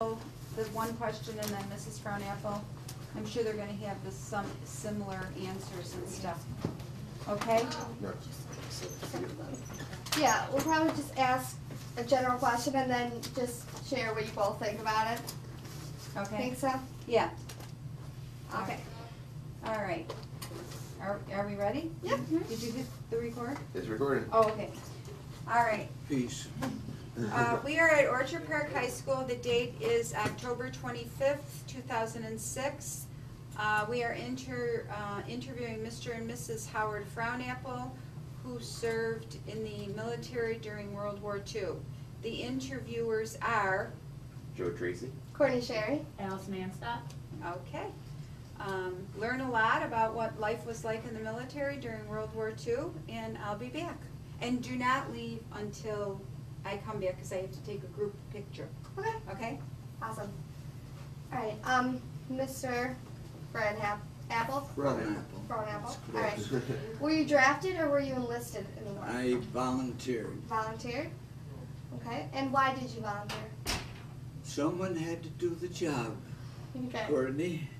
The one question and then Mrs. Frohnapple. I'm sure they're gonna have some similar answers and stuff. Okay? Yeah, we'll probably just ask a general question and then just share what you both think about it. Okay. Think so? Yeah. Okay. All right. Are we ready? Yeah. Did you hit the record? It's recording. Oh, okay. All right. Peace. We are at Orchard Park High School. The date is October 25th, 2006. We are interviewing Mr. and Mrs. Howard Frohnapple, who served in the military during World War II. The interviewers are Joe Tracy. Courtney Sherry. Allison Anstop. okay. Learn a lot about what life was like in the military during World War II, and I'll be back. And do not leave until I come back because I have to take a group picture. Okay. Okay? Awesome. All right. Mr. Frohnapple. Frohnapple. All right. Were you drafted or were you enlisted in the war? I volunteered. Volunteered. Okay. And why did you volunteer? Someone had to do the job, Okay. Courtney,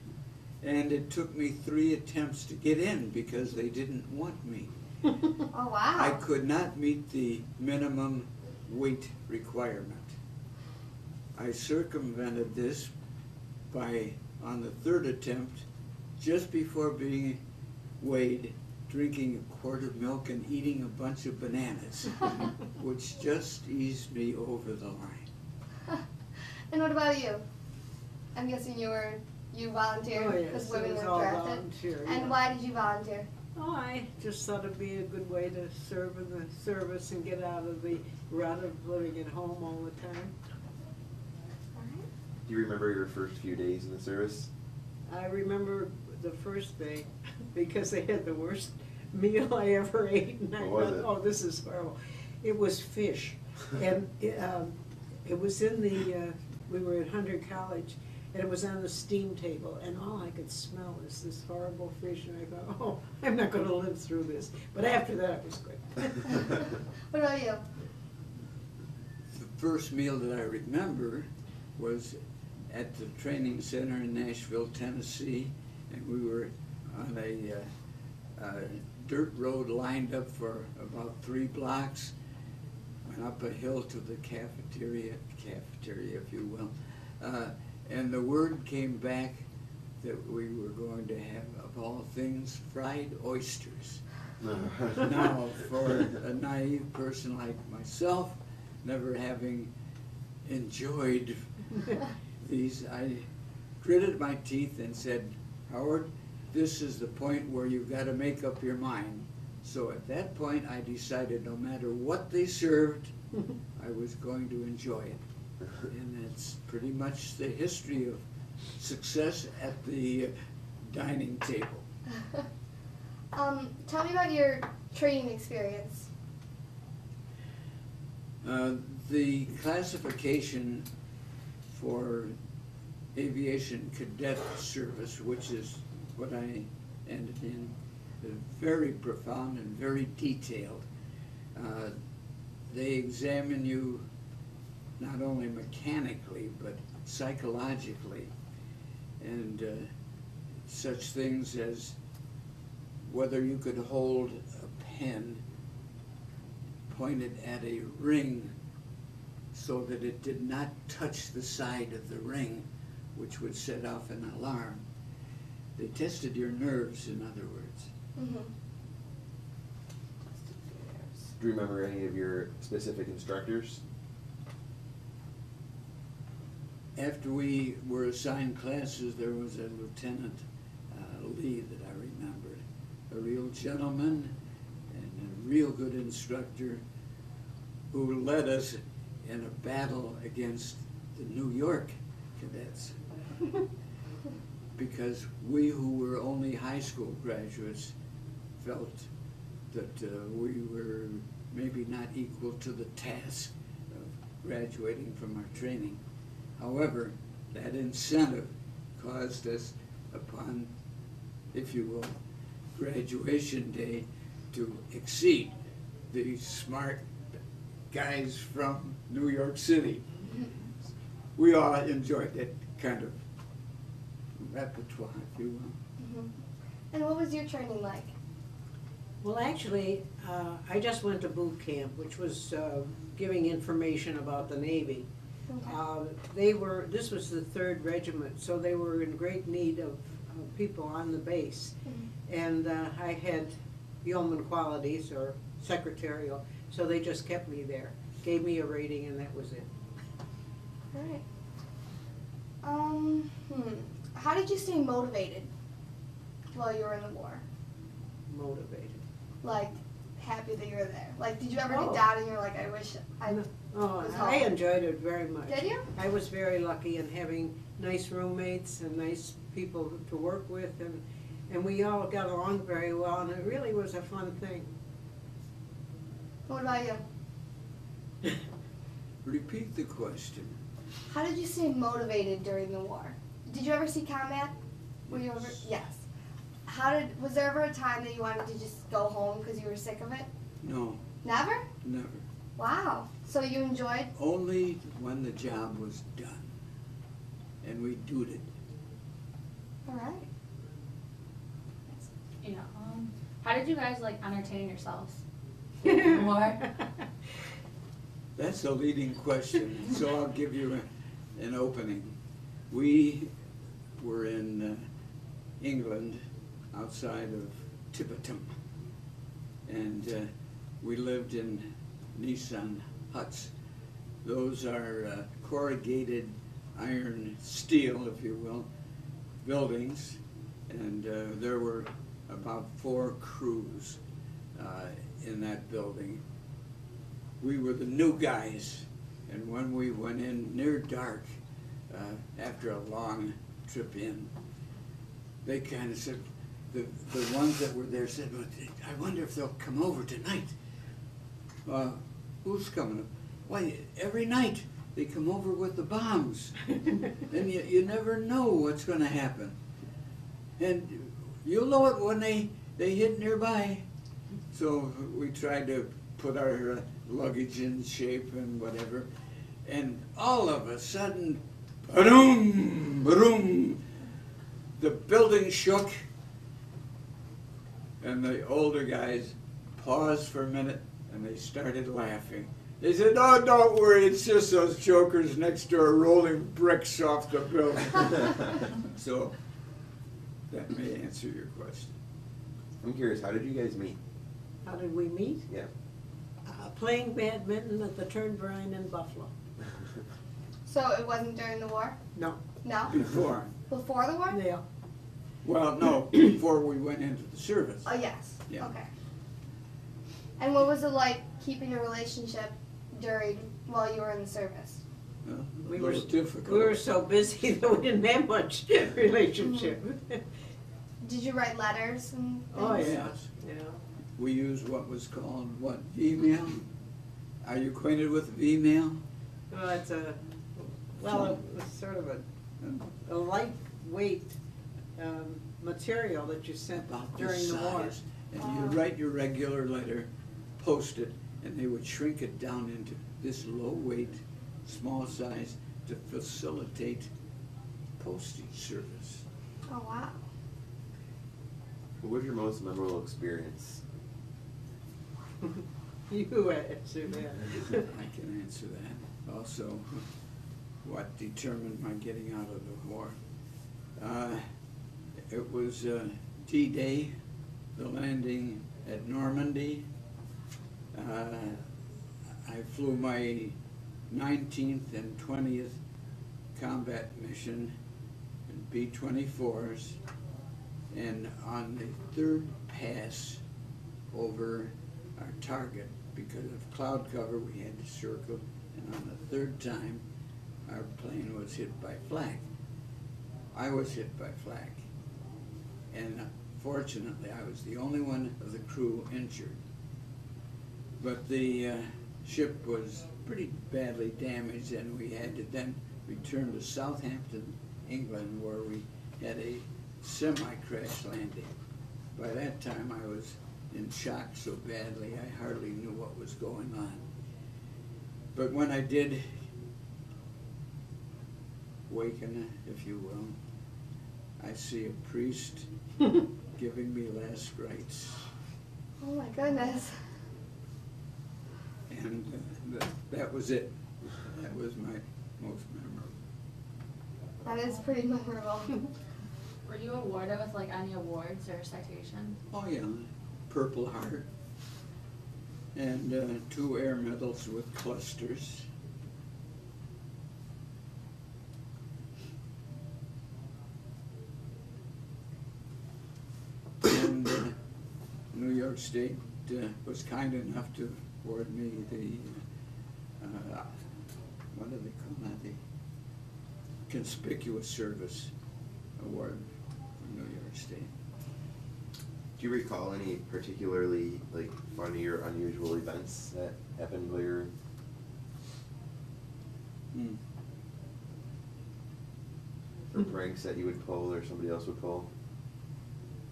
and it took me 3 attempts to get in because they didn't want me. Oh wow. I could not meet the minimum weight requirement. I circumvented this by, on the 3rd attempt, just before being weighed, drinking a quart of milk and eating a bunch of bananas, which just eased me over the line. And what about you? I'm guessing you volunteered Oh, yes, because it women was were all drafted. volunteer, And yeah. why did you volunteer? Oh, I just thought it'd be a good way to serve in the service and get out of the rut of living at home all the time. Do you remember your first few days in the service? I remember the first day because they had the worst meal I ever ate, and I What was thought, it? oh, this is horrible. It was fish, and it was in the, we were at Hunter College, and it was on the steam table, and all I could smell was this horrible fish, and I thought, oh, I'm not gonna live through this. But after that, it was good. What about you? The first meal that I remember was at the training center in Nashville, Tennessee, and we were on a dirt road lined up for about 3 blocks, went up a hill to the cafeteria if you will, and the word came back that we were going to have, of all things, fried oysters. Now, for a naive person like myself, never having enjoyed these, I gritted my teeth and said, Howard, this is the point where you've got to make up your mind. So at that point, I decided no matter what they served, I was going to enjoy it. And that's pretty much the history of success at the dining table. Tell me about your training experience. The classification for aviation cadet service, which is what I ended in, is very profound and very detailed. They examine you not only mechanically, but psychologically, and such things as whether you could hold a pen pointed at a ring so that it did not touch the side of the ring, which would set off an alarm. They tested your nerves, in other words. Mm-hmm. Do you remember any of your specific instructors? After we were assigned classes, there was a Lieutenant Lee that I remembered, a real gentleman and a real good instructor who led us in a battle against the New York cadets. Because we who were only high school graduates felt that we were maybe not equal to the task of graduating from our training. However, that incentive caused us upon, if you will, graduation day to exceed the smart guys from New York City. we all enjoyed that kind of repertoire, if you will. Mhm. And what was your training like? Well, actually, I just went to boot camp, which was giving information about the Navy. Okay. This was the 3rd Regiment, so they were in great need of people on the base. Mhm. And I had yeoman qualities, or secretarial, so they just kept me there. Gave me a rating, and that was it. All right. How did you stay motivated while you were in the war? Motivated. Like, happy that you were there? Like, did you ever Oh. get down and you're like, I wish I was Oh, home? I enjoyed it very much. Did you? I was very lucky in having nice roommates and nice people to work with, and we all got along very well, and it really was a fun thing. What about you? Repeat the question. How did you stay motivated during the war? Did you ever see combat? Were you ever? Yes. Was there ever a time that you wanted to just go home because you were sick of it? No, Never? never. Wow. So you enjoyed? Only when the job was done, and we did it. All right. Yeah. How did you guys like entertain yourselves? More? That's a leading question, so I'll give you an opening. We were in England, outside of Tipperton, and we lived in Nissan huts. Those are corrugated iron steel, if you will, buildings, and there were about 4 crews in that building. We were the new guys, and when we went in near dark, after a long trip in, they kind of said, the ones that were there said, well, I wonder if they'll come over tonight. Who's coming? Why, every night they come over with the bombs. And you never know what's going to happen. And you'll know it when they hit nearby. So we tried to put our luggage in shape and whatever. And all of a sudden, ba-doom, ba-doom, the building shook. And the older guys paused for a minute and they started laughing. They said, "Oh, don't worry, it's just those jokers next door rolling bricks off the building." So that may answer your question. I'm curious, how did you guys meet? How did we meet? Yeah. Playing badminton at the Turnverein in Buffalo. So it wasn't during the war? No. No? Before. Before the war? Yeah. Well, no, before we went into the service. Oh, yes. Yeah. Okay. And what was it like keeping a relationship while you were in the service? A We were little difficult. We were so busy that we didn't have much relationship. Did you write letters and things? Oh, yeah. Yes. Yeah. We used what was called, V-mail? Are you acquainted with V-mail? Well, it was sort of a lightweight material that you sent About during this the war. size. And you'd write your regular letter, post it, and they would shrink it down into this low weight, small size to facilitate postage service. Oh, wow. What was your most memorable experience? You answered that. I can answer that. Also, what determined my getting out of the war. It was D-Day, the landing at Normandy. I flew my 19th and 20th combat mission in B-24s, and on the 3rd pass over our target, because of cloud cover, we had to circle, and on the 3rd time, our plane was hit by flak. I was hit by flak, and fortunately, I was the only one of the crew injured. But the ship was pretty badly damaged, and we had to then return to Southampton, England, where we had a semi-crash landing. By that time, I was in shock so badly, I hardly knew what was going on. But when I did waken, if you will. I see a priest giving me last rites. Oh my goodness. And that was it. That was my most memorable. That is pretty memorable. Were you awarded with like any awards or citations? Oh yeah, Purple Heart. And 2 air medals with clusters. And New York State was kind enough to award me the, what do they call that? The Conspicuous Service Award from New York State. Do you recall any particularly like funny or unusual events that happened while you're? Or pranks that you would pull or somebody else would pull?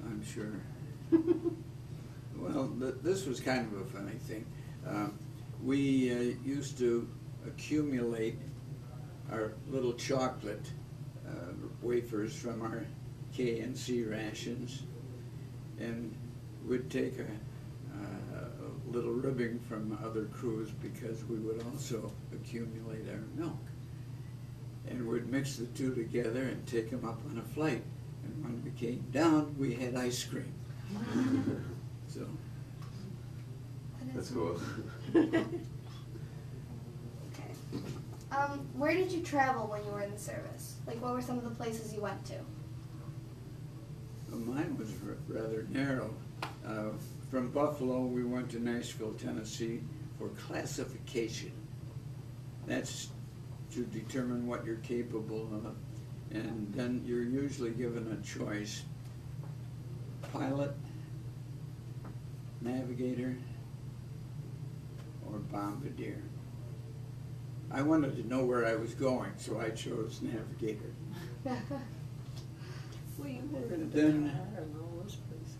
I'm sure. Well, this was kind of a funny thing. We used to accumulate our little chocolate wafers from our K and C rations, and we'd take a little ribbing from other crews because we would also accumulate our milk. And we'd mix the two together and take them up on a flight. And when we came down, we had ice cream. So. That's cool. Okay. Where did you travel when you were in the service? Like, what were some of the places you went to? Well, mine was rather narrow. From Buffalo, we went to Nashville, Tennessee for classification. That's to determine what you're capable of. And then you're usually given a choice: pilot, navigator, or bombardier. I wanted to know where I was going, so I chose navigator. Well, you were in Then- Dakar and all those places.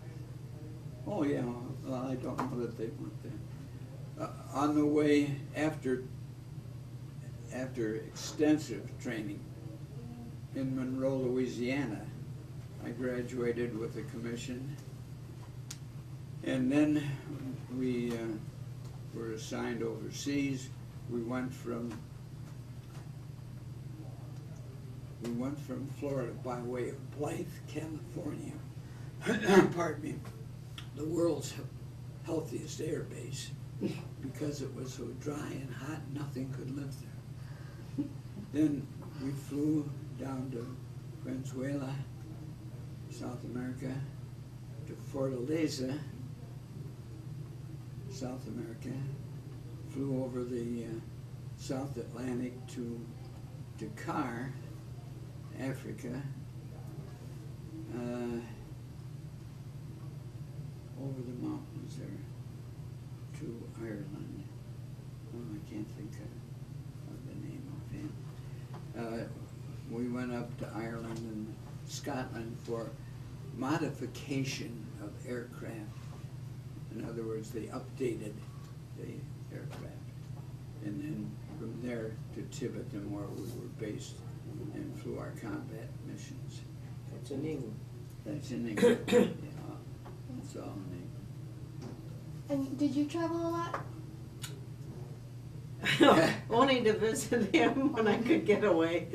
Oh yeah, well, I don't know that they went there. On the way, after extensive training in Monroe, Louisiana, I graduated with a commission, and then we were assigned overseas. We went from Florida by way of Blythe, California. Pardon me. The world's healthiest air base, because it was so dry and hot, nothing could live there. Then we flew down to Venezuela, South America, to Fortaleza, South America, flew over the South Atlantic to Dakar, Africa, over the mountains there to Ireland. Oh, I can't think of the name of it. We went up to Ireland and Scotland for modification of aircraft. In other words, they updated the aircraft. And then from there to Tiverton, where we were based and flew our combat missions. That's in England. That's in England. Yeah, that's all in England. And did you travel a lot? Only to visit him when I could get away.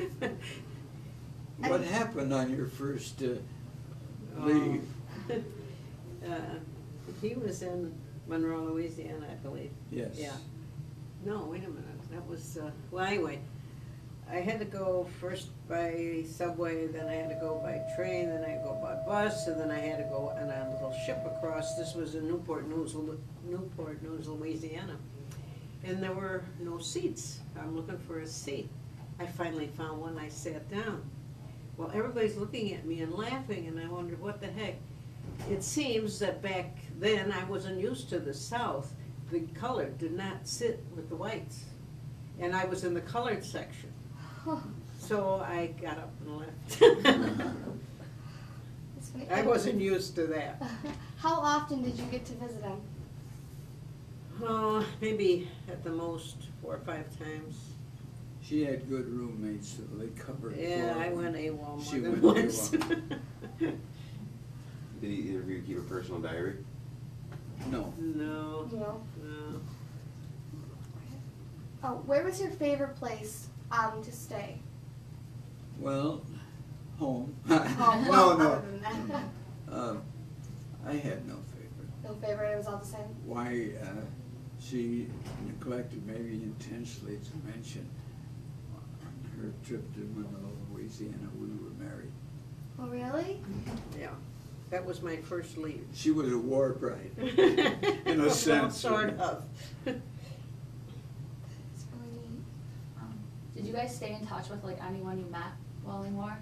What happened on your first leave? He was in Monroe, Louisiana, I believe. Yes. Yeah. No, wait a minute. That was, well, anyway, I had to go first by subway, then I had to go by train, then I had to go by bus, and then I had to go on a little ship across. This was in Newport News, Louisiana. And there were no seats. I'm looking for a seat. I finally found one. I sat down. Well, everybody's looking at me and laughing, and I wondered what the heck. It seems that back then I wasn't used to the South. The colored did not sit with the whites. And I was in the colored section. So I got up and left. That's funny. I wasn't used to that. How often did you get to visit him? Oh, maybe at the most 4 or 5 times. She had good roommates, so they covered. Yeah, for I her. went AWOL more She than went once. Did either of you keep a personal diary? No. No, No. no. Oh, where was your favorite place to stay? Well, home. Oh, no, well, no. other than that. I had no favorite. No favorite, it was all the same? Why she neglected, maybe intentionally, to mention on her trip to Monroe, Louisiana, we were married. Oh, really? Yeah, that was my first leave. She was a war bride. In a sense. Sort of. It's really neat. Did you guys stay in touch with like anyone you met while in war?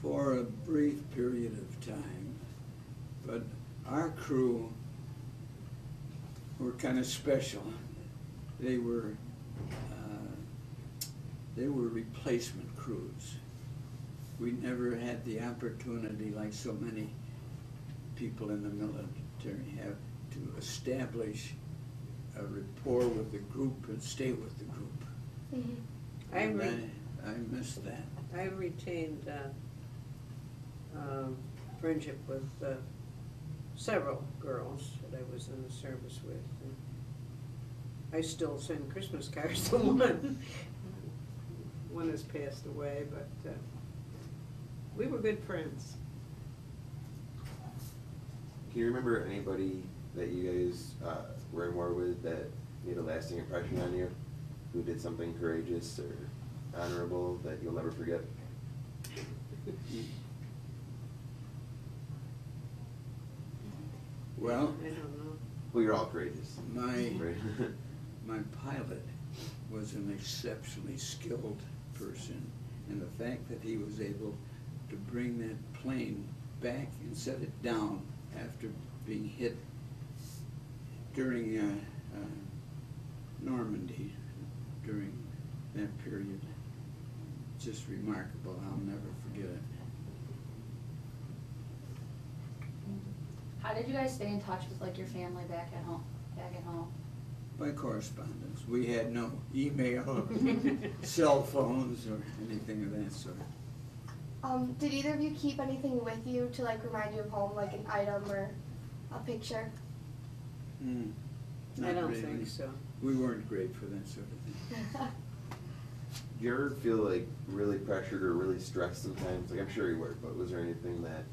For a brief period of time, but our crew were kind of special. They were replacement crews. We never had the opportunity, like so many people in the military have, to establish a rapport with the group and stay with the group. Mm-hmm. And I missed that. I retained friendship with several girls that I was in the service with. And I still send Christmas cards to one. One has passed away, but we were good friends. Can you remember anybody that you guys were in war with that made a lasting impression on you? Who did something courageous or honorable that you'll never forget? Well, I don't know. Well, you're all courageous. my Right. pilot was an exceptionally skilled person, and the fact that he was able to bring that plane back and set it down after being hit during Normandy, during that period, just remarkable. I'll never forget it. How did you guys stay in touch with like your family back at home? By correspondence. We had no email, cell phones, or anything of that sort. Did either of you keep anything with you to like remind you of home, like an item or a picture? I Not don't really. think so. We weren't great for that sort of thing. Do you ever feel like really pressured or really stressed sometimes? Like I'm sure you were, but was there anything that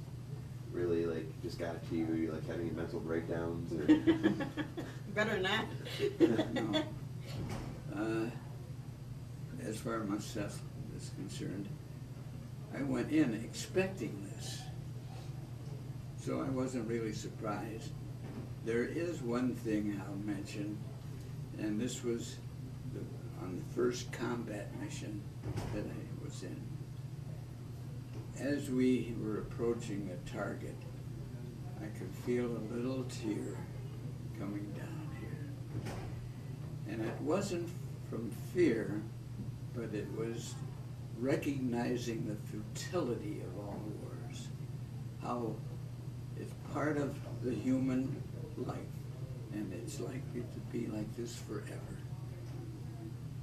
really like just got to you? You like having mental breakdowns or? Better not. No. As far as myself is concerned, I went in expecting this, so I wasn't really surprised. There is one thing I'll mention, and this was on the first combat mission that I was in. As we were approaching a target, I could feel a little tear coming down here. And it wasn't from fear, but it was recognizing the futility of all wars, how it's part of the human life, and it's likely to be like this forever.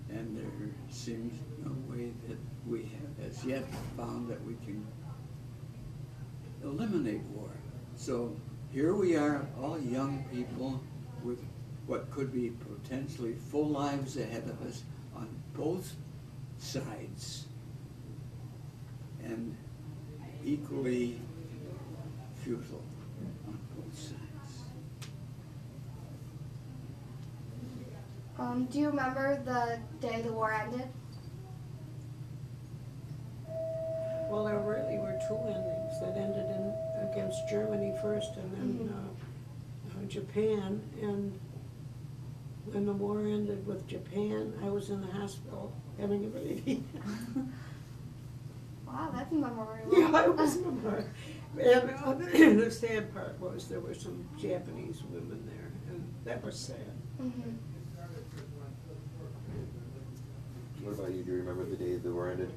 And there seems no way that we have as yet found that we can eliminate war. So here we are, all young people with what could be potentially full lives ahead of us on both sides, and equally futile on both sides. Do you remember the day the war ended? Well, there really were two endings that ended against Germany first and then Japan. And when the war ended with Japan, I was in the hospital having a baby. Wow, that's memorable. Yeah, I was memorable. And the sad part was there were some Japanese women there, and that was sad. Mm-hmm. What about you? Do you remember the day the war ended?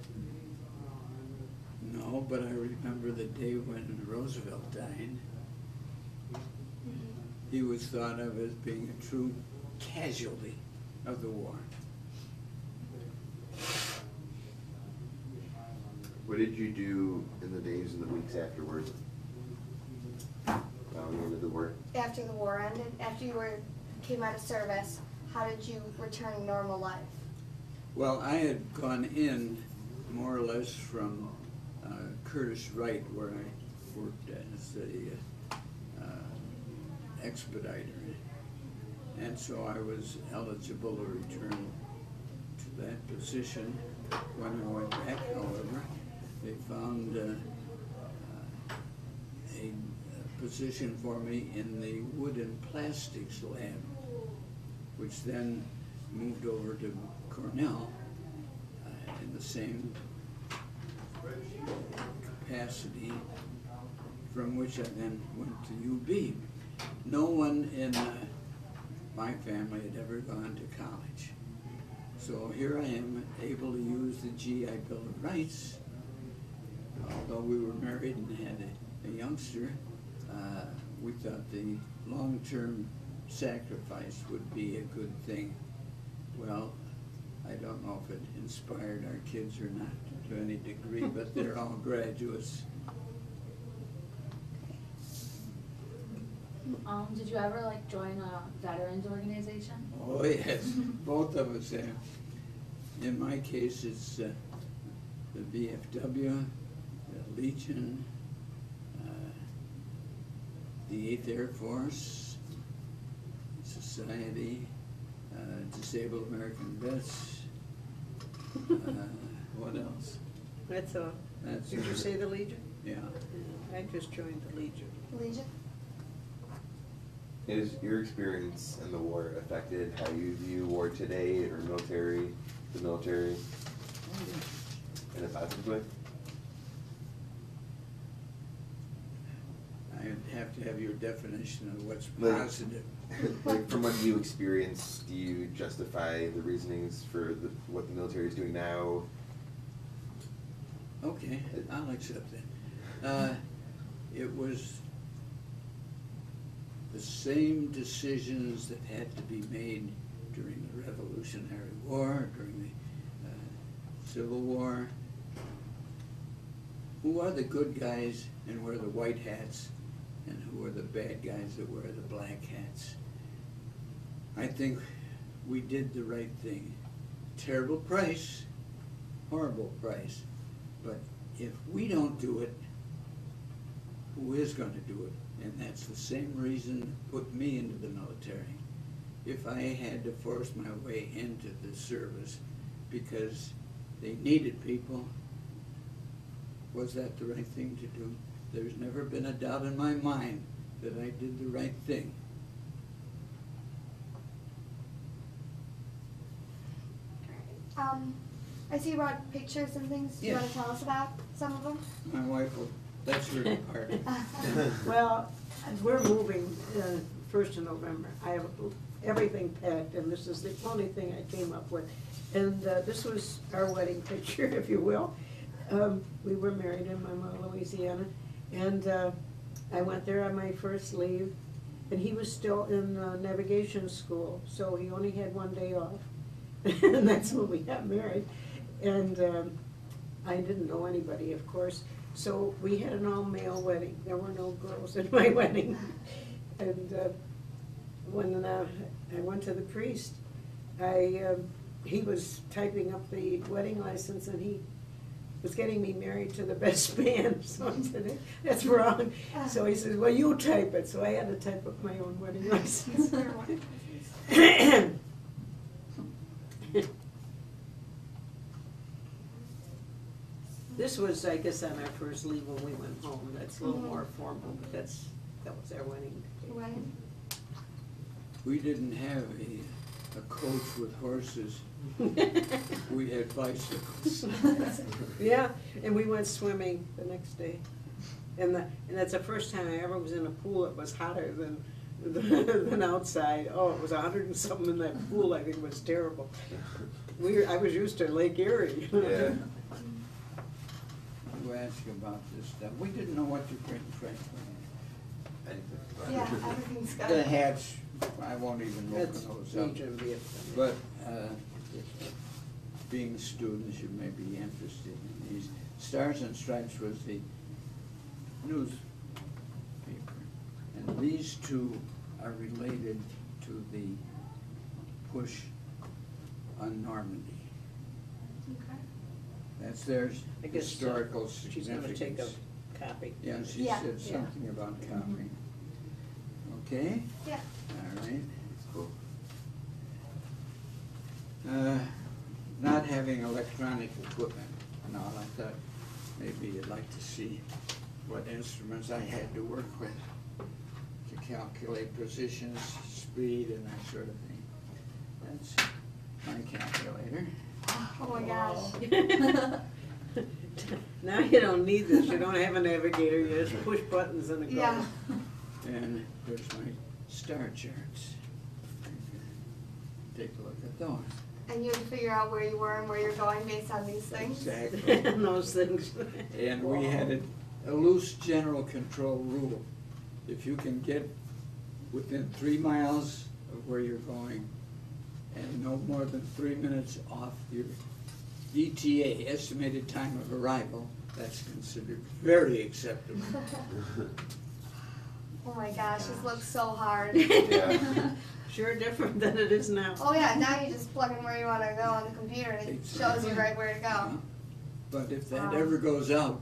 No, but I remember the day when Roosevelt died. He was thought of as being a true casualty of the war. What did you do in the days and the weeks afterwards? Following into the war? After the war ended, after you came out of service, how did you return to normal life? Well, I had gone in more or less from Curtis Wright, where I worked as a expediter. And so I was eligible to return to that position. When I went back, however, they found a position for me in the wood and plastics lab, which then moved over to Cornell in the same capacity, from which I then went to UB. No one in my family had ever gone to college. So here I am, able to use the GI Bill of Rights. Although we were married and had a youngster, we thought the long-term sacrifice would be a good thing. Well, I don't know if it inspired our kids or not to any degree, but they're all graduates. Did you ever like join a veterans organization? Oh yes, both of us have. In my case, it's the VFW, the Legion, the 8th Air Force, Society, Disabled American Vets. What else? That's all. That's Did you say the Legion? Yeah. I just joined the Legion. Legion? Is your experience in the war affected how you view war today or the military, in a positive way? I have to have your definition of what's Like- positive. Like, from what you experienced, do you justify the reasonings for what the military is doing now? Okay, I'll accept that. It was the same decisions that had to be made during the Revolutionary War, during the Civil War. Who are the good guys and wear the white hats, and who are the bad guys that wear the black hats? I think we did the right thing. Terrible price, horrible price, but if we don't do it, who is going to do it? And that's the same reason that put me into the military. If I had to force my way into the service because they needed people, was that the right thing to do? There's never been a doubt in my mind that I did the right thing. I see you brought pictures and things. Do you Yes. want to tell us about some of them? My wife will, that's her part. Well, we're moving 1st of November. I have everything packed, and this is the only thing I came up with. And this was our wedding picture, if you will. We were married in Mama, Louisiana, and I went there on my first leave, and he was still in navigation school, so he only had 1 day off. And that's when we got married. And I didn't know anybody, of course, so we had an all-male wedding. There were no girls at my wedding. And when I went to the priest, he was typing up the wedding license, and he was getting me married to the best man. So I said, that's wrong. So he says, well, you type it. So I had to type up my own wedding license. This was, I guess, on our first leave when we went home. That's a little more formal, but that was our wedding. Wedding? We didn't have a coach with horses. We had bicycles. Yeah, and we went swimming the next day. And that's the first time I ever was in a pool that was hotter than outside. Oh, it was 100 and something in that pool. I think it was terrible. I was used to Lake Erie. Yeah. You ask about this stuff. We didn't know what to bring, frankly. Yeah, everything's good. The hats, I won't even open That's those up. Legion, Vietnam. But being students, you may be interested in these. Stars and Stripes was the newspaper, and these two are related to the push on Normandy. Okay. That's their I guess historical she's gonna take significance. a copy. Yeah, she Yeah. said Yeah. something about copying. Okay, Yeah. all right. Cool. Not having electronic equipment and all, I thought maybe you'd like to see what instruments I had to work with to calculate positions, speed, and that sort of thing. That's my calculator. Oh my gosh. Now you don't need this, you don't have a navigator, you just push buttons and it goes. Yeah. And here's my star charts. Take a look at those. And you had to figure out where you were and where you're going based on these things. Exactly. And those things. And we had a loose general control rule. If you can get within 3 miles of where you're going and no more than 3 minutes off your ETA, estimated time of arrival, that's considered very acceptable. Oh my gosh, this looks so hard. Yeah. Sure different than it is now. Oh yeah, now you just plug in where you want to go on the computer and it shows you right where to go. But if that Wow. ever goes out,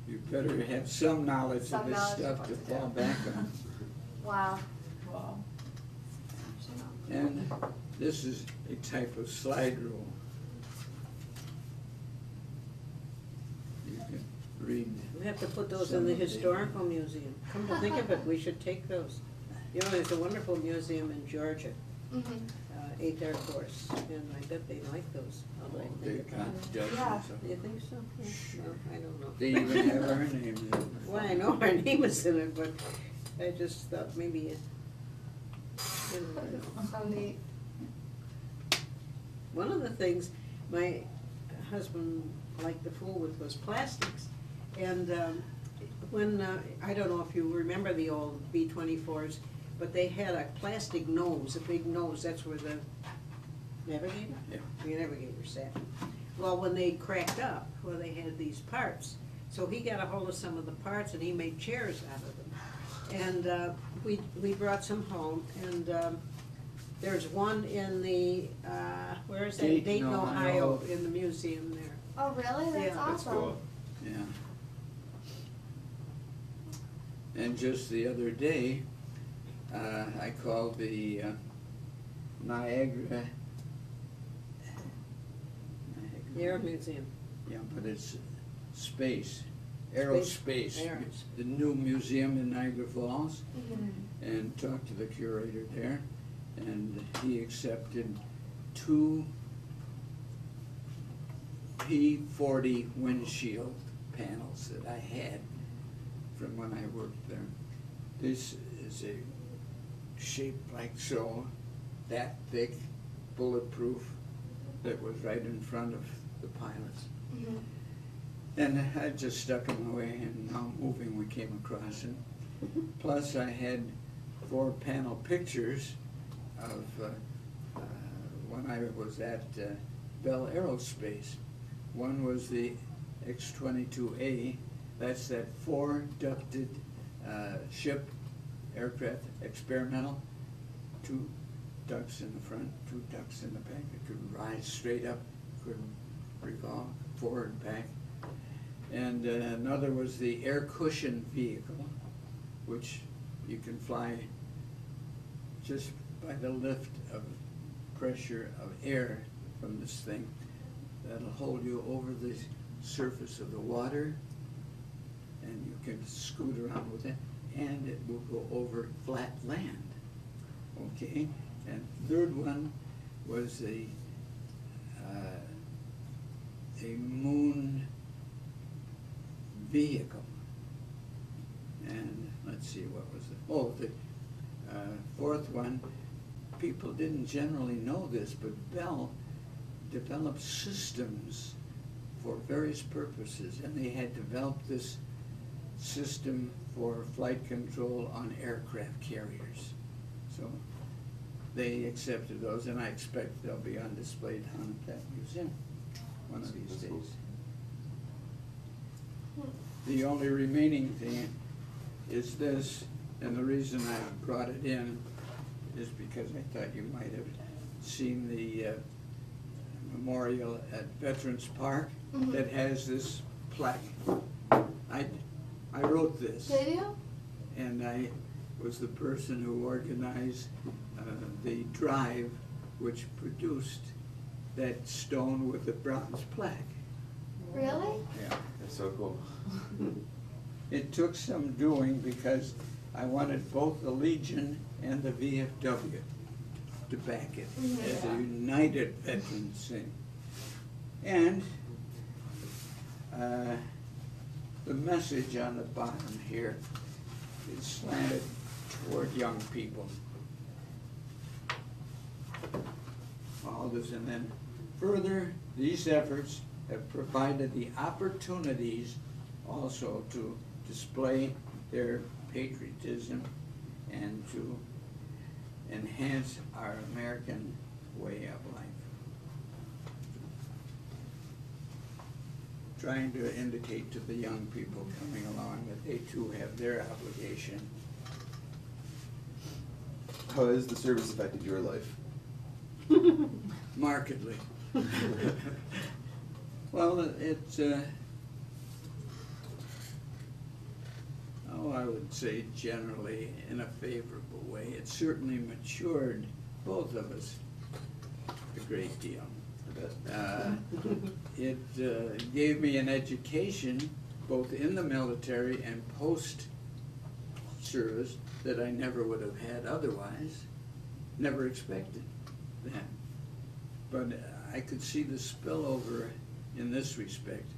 you better have some knowledge Some of this knowledge of stuff what to to fall do. back on. Wow. Wow. And this is a type of slide rule. You can read. We have to put those some in the of the- historical museum. Come to think of it, we should take those. You know, there's a wonderful museum in Georgia, Mm-hmm. 8th Air Force, and I bet they like those. Although I They think got dozens Yeah. of Do you them. think so? Yeah. Sure. Well, I don't know. They even have our names in it. Well, I know our name is in it, but I just thought maybe it. So neat. One of the things my husband liked to fool with was plastics. And when, I don't know if you remember the old B-24s, but they had a plastic nose, a big nose, that's where the navigator? Yeah. The navigator sat. Well, when they cracked up, well, they had these parts. So he got a hold of some of the parts and he made chairs out of them. And we brought some home, and there's one in the, where is that? Dayton, Ohio, Ohio. in the museum there. Oh really? That's Yeah. That's awesome. cool. Yeah. And just the other day, I called the Niagara. Air Museum. Yeah, but it's space, aerospace. Aerospace. The new museum in Niagara Falls, Mhm. and talked to the curator there, and he accepted 2 P40 windshield panels that I had from when I worked there. This is a shape like so, that thick, bulletproof, that was right in front of the pilots. Mhm. And I just stuck them away, and now moving we came across it. Plus I had 4 panel pictures of when I was at Bell Aerospace. One was the X-22A, that's that 4-ducted ship, aircraft, experimental. 2 ducts in the front, 2 ducts in the back. It could rise straight up, couldn't revolve forward and back. And another was the air cushion vehicle, which you can fly just by the lift of pressure of air from this thing. That'll hold you over the surface of the water, and you can scoot around with it, and it will go over flat land. Okay, and third one was a moon vehicle. And let's see, what was the fourth one, people didn't generally know this, but Bell developed systems for various purposes, and they had developed this system for flight control on aircraft carriers. So they accepted those, and I expect they'll be on display down at that museum. one of these That's days. cool. The only remaining thing is this, and the reason I brought it in is because I thought you might have seen the memorial at Veterans Park Mhm. that has this plaque. I wrote this, Did you? and I was the person who organized the drive which produced that stone with the bronze plaque. Really? Yeah. That's so cool. It took some doing because I wanted both the Legion and the VFW to back it as a united veterans thing. And the message on the bottom here is slanted toward young people. All this, and then further, these efforts have provided the opportunities also to display their patriotism and to enhance our American way of life. Trying to indicate to the young people coming along that they too have their obligation. How has the service affected your life? Markedly. Well, it's, I would say generally in a favorable way. It certainly matured both of us a great deal. It gave me an education, both in the military and post-service, that I never would have had otherwise. Never expected that. But I could see the spillover in this respect.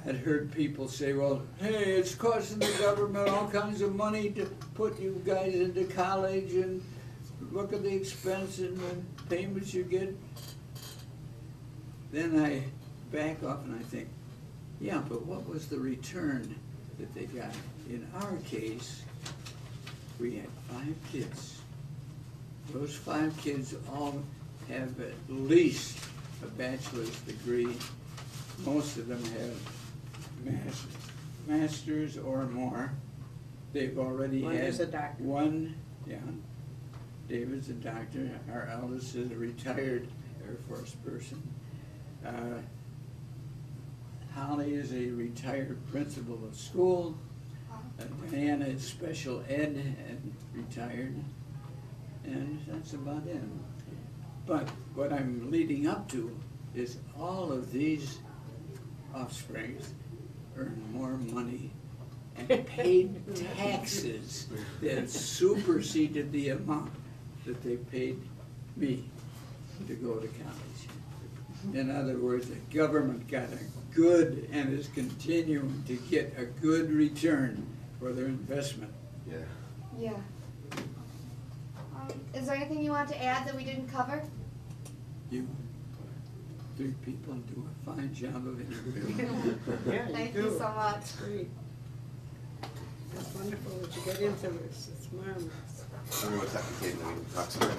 I'd heard people say, well, hey, it's costing the government all kinds of money to put you guys into college, and look at the expense and the payments you get. Then I back off and I think, yeah, but what was the return that they got? In our case, we had 5 kids. Those 5 kids all have at least a bachelor's degree. Most of them have masters or more. They've already One had is a doctor. one, yeah. David's a doctor. Our eldest is a retired Air Force person. Holly is a retired principal of school. Diana is special ed and retired. And that's about it. But what I'm leading up to is all of these offsprings earn more money and paid taxes that superseded the amount that they paid me to go to college. In other words, the government got a good and is continuing to get a good return for their investment. Yeah. Yeah. Is there anything you want to add that we didn't cover? You 3 people do a fine job of interviewing. Yeah, Thank do. you so much. That's great. It's wonderful that you get into this. It's marvelous. Everyone's happy to and then we can talk some.